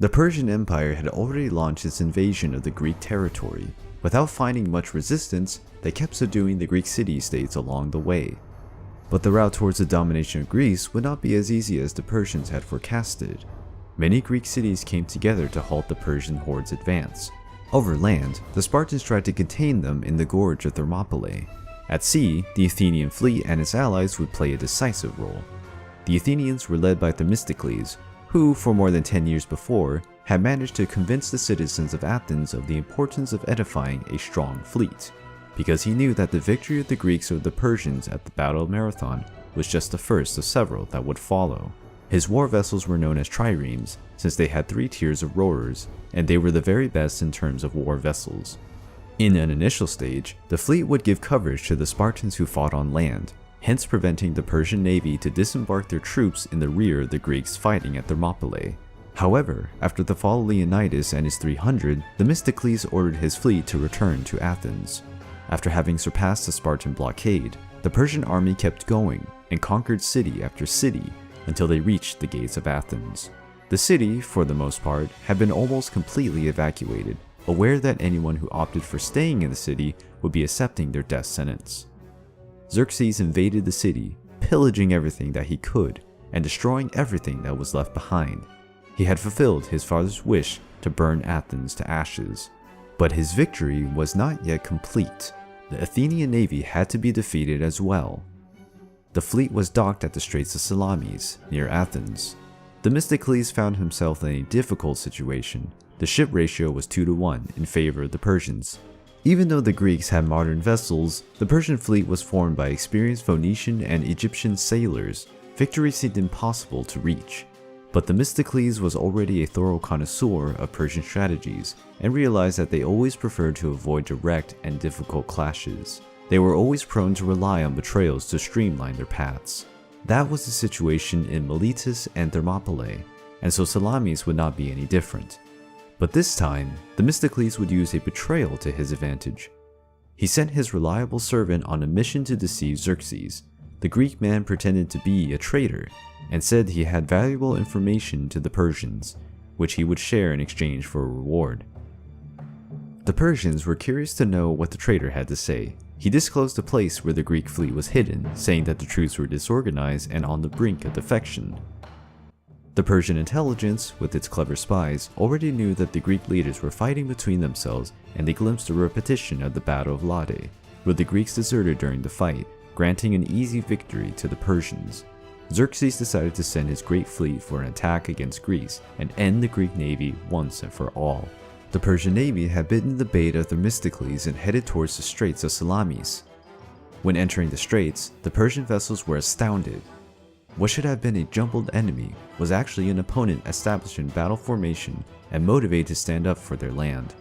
The Persian Empire had already launched its invasion of the Greek territory. Without finding much resistance, they kept subduing the Greek city-states along the way. But the route towards the domination of Greece would not be as easy as the Persians had forecasted. Many Greek cities came together to halt the Persian horde's advance. Over land, the Spartans tried to contain them in the gorge of Thermopylae. At sea, the Athenian fleet and its allies would play a decisive role. The Athenians were led by Themistocles, who, for more than 10 years before, had managed to convince the citizens of Athens of the importance of edifying a strong fleet, because he knew that the victory of the Greeks over the Persians at the Battle of Marathon was just the first of several that would follow. His war vessels were known as triremes, since they had 3 tiers of rowers, and they were the very best in terms of war vessels. In an initial stage, the fleet would give coverage to the Spartans who fought on land, hence preventing the Persian Navy to disembark their troops in the rear of the Greeks fighting at Thermopylae. However, after the fall of Leonidas and his 300, Themistocles ordered his fleet to return to Athens. After having surpassed the Spartan blockade, the Persian army kept going and conquered city after city until they reached the gates of Athens. The city, for the most part, had been almost completely evacuated, aware that anyone who opted for staying in the city would be accepting their death sentence. Xerxes invaded the city, pillaging everything that he could and destroying everything that was left behind. He had fulfilled his father's wish to burn Athens to ashes. But his victory was not yet complete. The Athenian Navy had to be defeated as well. The fleet was docked at the Straits of Salamis, near Athens. Themistocles found himself in a difficult situation. The ship ratio was 2-to-1 in favor of the Persians. Even though the Greeks had modern vessels, the Persian fleet was formed by experienced Phoenician and Egyptian sailors. Victory seemed impossible to reach. But Themistocles was already a thorough connoisseur of Persian strategies and realized that they always preferred to avoid direct and difficult clashes. They were always prone to rely on betrayals to streamline their paths. That was the situation in Miletus and Thermopylae, and so Salamis would not be any different. But this time, Themistocles would use a betrayal to his advantage. He sent his reliable servant on a mission to deceive Xerxes. The Greek man pretended to be a traitor and said he had valuable information to the Persians, which he would share in exchange for a reward. The Persians were curious to know what the traitor had to say. He disclosed the place where the Greek fleet was hidden, saying that the troops were disorganized and on the brink of defection. The Persian intelligence, with its clever spies, already knew that the Greek leaders were fighting between themselves, and they glimpsed a repetition of the Battle of Lade, where the Greeks deserted during the fight, granting an easy victory to the Persians. Xerxes decided to send his great fleet for an attack against Greece and end the Greek navy once and for all. The Persian navy had bitten the bait of Themistocles and headed towards the Straits of Salamis. When entering the straits, the Persian vessels were astounded. What should have been a jumbled enemy was actually an opponent established in battle formation and motivated to stand up for their land.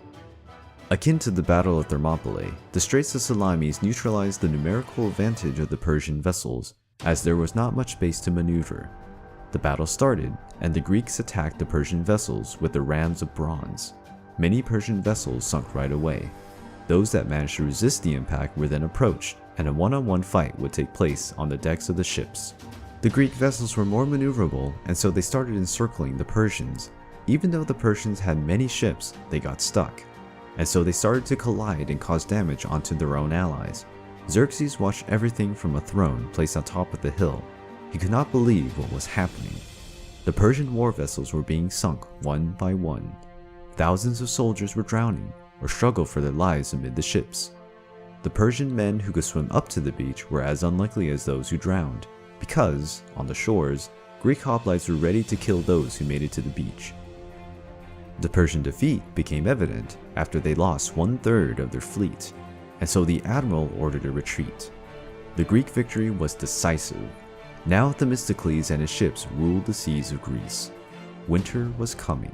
Akin to the Battle of Thermopylae, the Straits of Salamis neutralized the numerical advantage of the Persian vessels, as there was not much space to maneuver. The battle started, and the Greeks attacked the Persian vessels with their rams of bronze. Many Persian vessels sunk right away. Those that managed to resist the impact were then approached, and a one-on-one fight would take place on the decks of the ships. The Greek vessels were more maneuverable, and so they started encircling the Persians. Even though the Persians had many ships, they got stuck, and so they started to collide and cause damage onto their own allies. Xerxes watched everything from a throne placed on top of the hill. He could not believe what was happening. The Persian war vessels were being sunk one by one. Thousands of soldiers were drowning or struggled for their lives amid the ships. The Persian men who could swim up to the beach were as unlikely as those who drowned, because, on the shores, Greek hoplites were ready to kill those who made it to the beach. The Persian defeat became evident after they lost 1/3 of their fleet, and so the admiral ordered a retreat. The Greek victory was decisive. Now Themistocles and his ships ruled the seas of Greece. Winter was coming.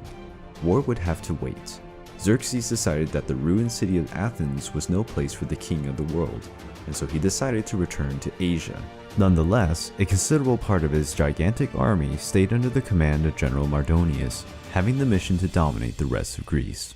War would have to wait. Xerxes decided that the ruined city of Athens was no place for the king of the world, and so he decided to return to Asia. Nonetheless, a considerable part of his gigantic army stayed under the command of General Mardonius, having the mission to dominate the rest of Greece.